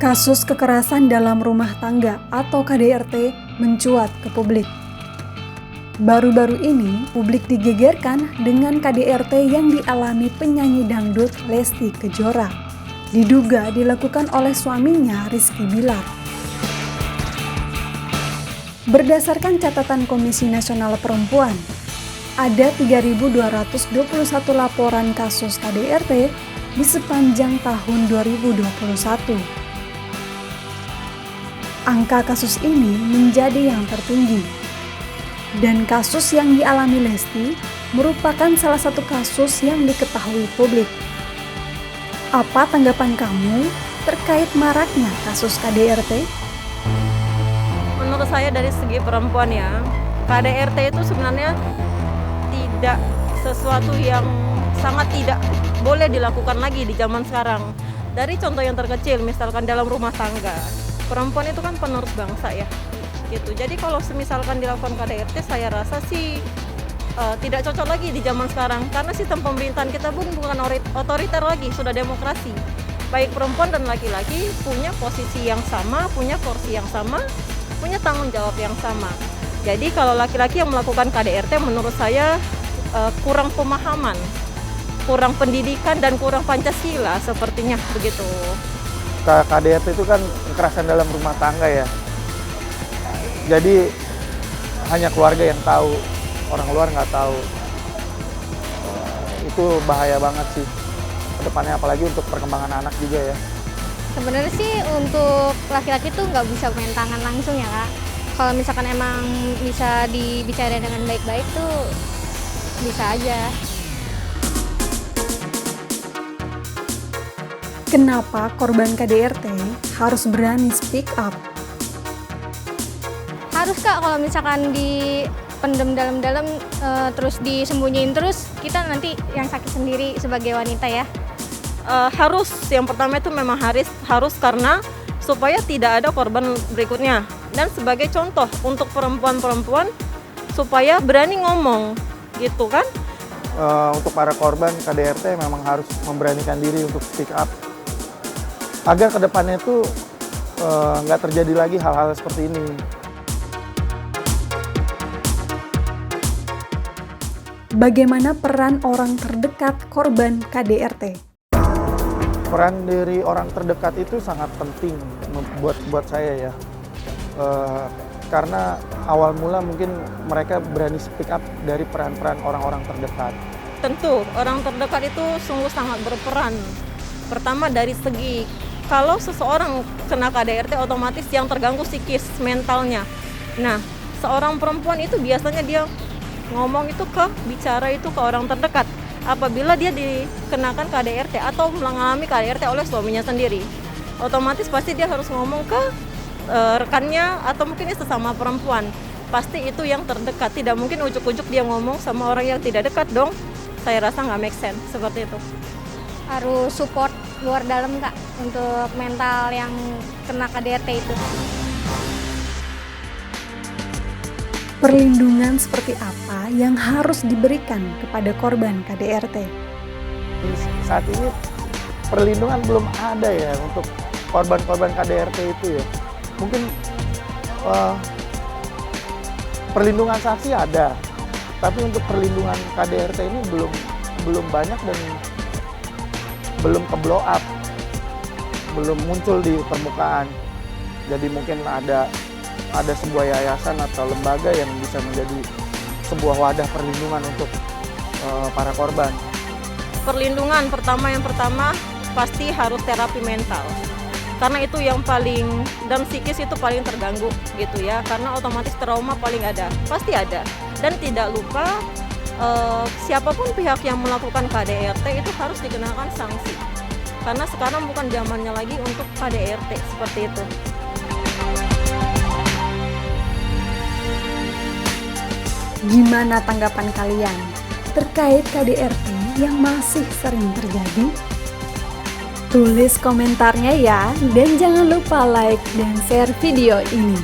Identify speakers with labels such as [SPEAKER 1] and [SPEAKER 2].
[SPEAKER 1] Kasus kekerasan dalam rumah tangga atau KDRT mencuat ke publik. Baru-baru ini, publik digegerkan dengan KDRT yang dialami penyanyi dangdut Lesti Kejora. Diduga dilakukan oleh suaminya Rizky Bilar. Berdasarkan catatan Komisi Nasional Perempuan, ada 3.221 laporan kasus KDRT di sepanjang tahun 2021. Angka kasus ini menjadi yang tertinggi. Dan kasus yang dialami Lesti merupakan salah satu kasus yang diketahui publik. Apa tanggapan kamu terkait maraknya kasus KDRT?
[SPEAKER 2] Menurut saya dari segi perempuan ya, KDRT itu sebenarnya tidak sesuatu yang sangat tidak boleh dilakukan lagi di zaman sekarang. Dari contoh yang terkecil, misalkan dalam rumah tangga. Perempuan itu kan penerus bangsa ya, gitu. Jadi kalau misalkan dilakukan KDRT, saya rasa sih tidak cocok lagi di zaman sekarang. Karena sistem pemerintahan kita pun bukan otoriter lagi, sudah demokrasi. Baik perempuan dan laki-laki punya posisi yang sama, punya porsi yang sama, punya tanggung jawab yang sama. Jadi kalau laki-laki yang melakukan KDRT, menurut saya kurang pemahaman, kurang pendidikan, dan kurang Pancasila sepertinya begitu.
[SPEAKER 3] KDRT itu kan kekerasan dalam rumah tangga ya. Jadi hanya keluarga yang tahu, orang luar nggak tahu. Itu bahaya banget sih kedepannya, apalagi untuk perkembangan anak juga ya.
[SPEAKER 4] Sebenarnya sih untuk laki-laki tuh nggak bisa main tangan langsung ya Kak. Kalau misalkan emang bisa dibicarain dengan baik-baik tuh bisa aja.
[SPEAKER 1] Kenapa korban KDRT harus berani speak up?
[SPEAKER 4] Harus Kak, kalau misalkan dipendem dalam-dalam terus disembunyiin terus, kita nanti yang sakit sendiri sebagai wanita ya.
[SPEAKER 2] Harus, yang pertama itu memang harus karena supaya tidak ada korban berikutnya. Dan sebagai contoh untuk perempuan-perempuan supaya berani ngomong, gitu kan?
[SPEAKER 3] Untuk para korban KDRT memang harus memberanikan diri untuk speak up, agar kedepannya itu nggak terjadi lagi hal-hal seperti ini.
[SPEAKER 1] Bagaimana peran orang terdekat korban KDRT?
[SPEAKER 3] Peran dari orang terdekat itu sangat penting buat saya ya. Karena awal mula mungkin mereka berani speak up dari peran-peran orang-orang terdekat.
[SPEAKER 2] Tentu, orang terdekat itu sungguh sangat berperan. Pertama dari segi, kalau seseorang kena KDRT, otomatis yang terganggu psikis, mentalnya. Nah, seorang perempuan itu biasanya dia ngomong itu bicara itu ke orang terdekat. Apabila dia dikenakan KDRT atau mengalami KDRT oleh suaminya sendiri, otomatis pasti dia harus ngomong ke rekannya atau mungkin sesama perempuan. Pasti itu yang terdekat, tidak mungkin ujuk-ujuk dia ngomong sama orang yang tidak dekat dong. Saya rasa nggak make sense seperti itu.
[SPEAKER 4] Harus support luar dalam Kak untuk mental yang kena KDRT itu.
[SPEAKER 1] Perlindungan seperti apa yang harus diberikan kepada korban KDRT?
[SPEAKER 3] Saat ini perlindungan belum ada ya untuk korban-korban KDRT itu ya. Mungkin perlindungan saksi ada, tapi untuk perlindungan KDRT ini belum banyak dan belum ke blow up, belum muncul di permukaan. Jadi mungkin ada sebuah yayasan atau lembaga yang bisa menjadi sebuah wadah perlindungan untuk para korban.
[SPEAKER 2] Perlindungan yang pertama pasti harus terapi mental. Karena itu yang paling, dan psikis itu paling terganggu gitu ya. Karena otomatis trauma paling ada, pasti ada. Dan tidak lupa siapapun pihak yang melakukan KDRT itu harus dikenakan sanksi. Karena sekarang bukan zamannya lagi untuk KDRT seperti itu.
[SPEAKER 1] Gimana tanggapan kalian terkait KDRT yang masih sering terjadi? Tulis komentarnya ya, dan jangan lupa like dan share video ini.